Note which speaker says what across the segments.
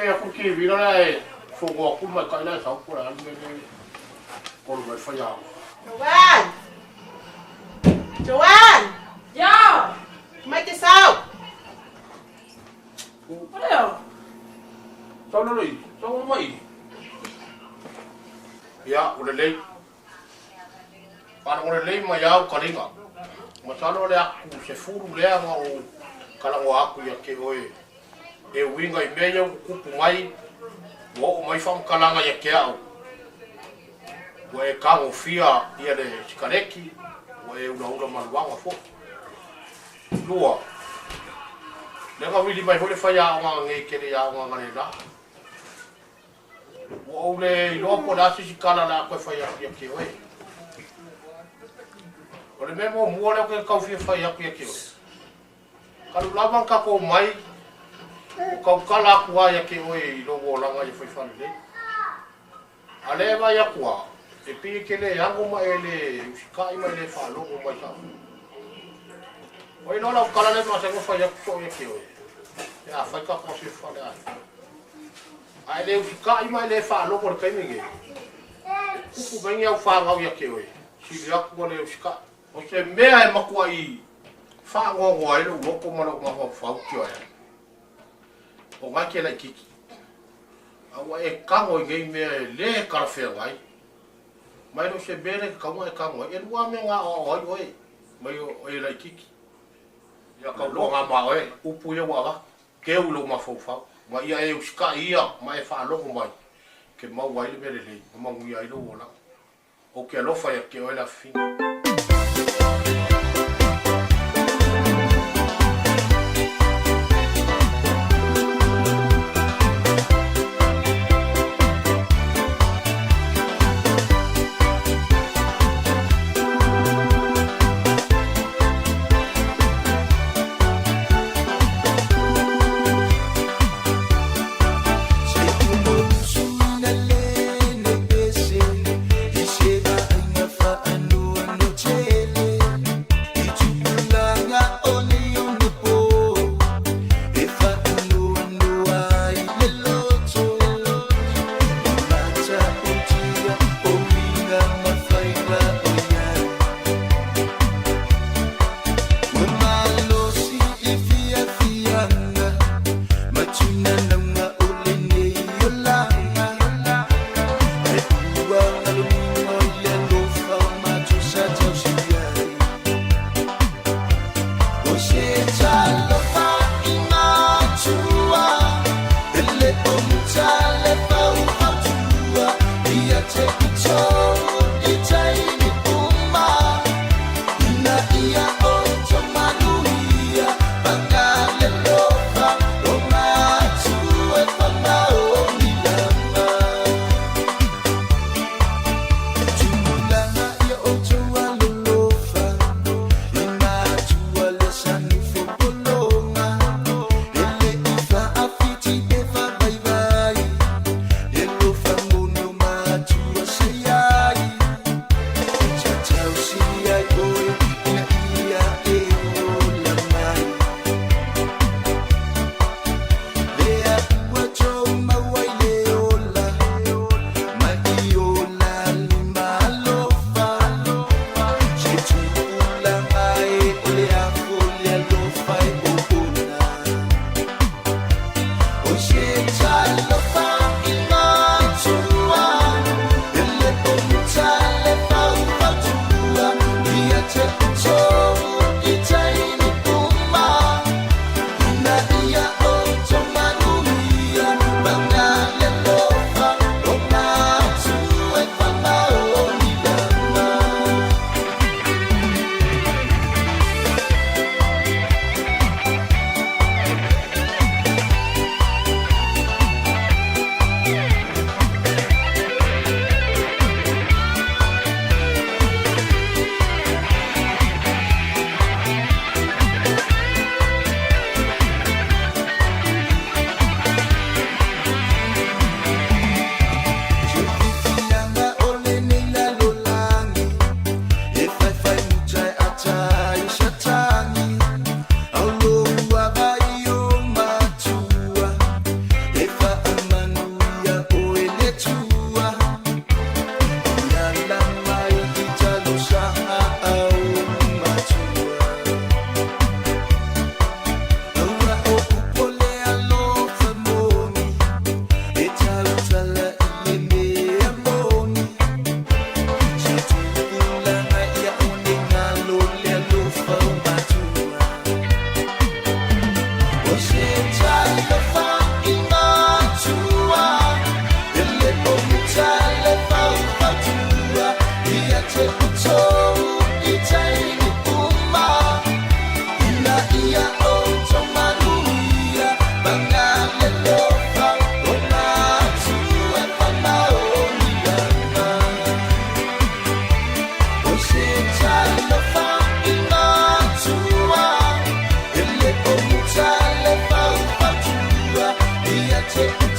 Speaker 1: kaya kung kivira na eh. Sugo ako may kailan sa ukuran. Kung may faya.
Speaker 2: Joanne! Joanne!
Speaker 3: Yo!
Speaker 2: Mày cái sao?
Speaker 3: What else?
Speaker 1: Sao nó lì? Sao nó mày? Ya, udah lei. Parang udah lei mayau kalinga. Masalo le aku se furu le ngau kalango aku ya ke oi. E winga I meia kupu mai. Wo mai fam kalanga ya ke au. Wo e kango fia ia le sikareki. Wo e una maluanga fo. Lua. Lenga wili mai hole faya nga ngai kele ya nga ngale la. Wo le lopo la si kala la ko faya ya ke oi. Ole memo mua le ko kau fia faya ya ke oi. Kalau lama ka ko mai kau kala ku ya ke oi lo wo langa ya fai fale. Ale va ya ku. E pi kele yango ma ele uskai ma le fa lo mai ta. Oi no la kala le ma se ko faya ko ya ke oi. Ya fai ka ko se fale ai. Ai le uskai ma le fa lo por kai nge. Ku ben ya fa ga ya ke oi. Si ya ku le uskai. O se mea e makua I whaangongo ai lo loko mana o maho whaukio ai. O ngai ke lai kiki. Awa e kango I ngei mea e le karawhea ngai. Mai no se bere kango e kango. E rua me ngā o ai oe. Mai o e lai kiki. Ia kau lo ngā mā oe. Upu ia waga. Keu lo ma whau. Ma ia e usika ia. Ma e whaalogo mai. Ke mau ai le mere lei. Ma mangu ia I lo wala. O ke alofa ia ke oe la fina.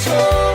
Speaker 3: Show.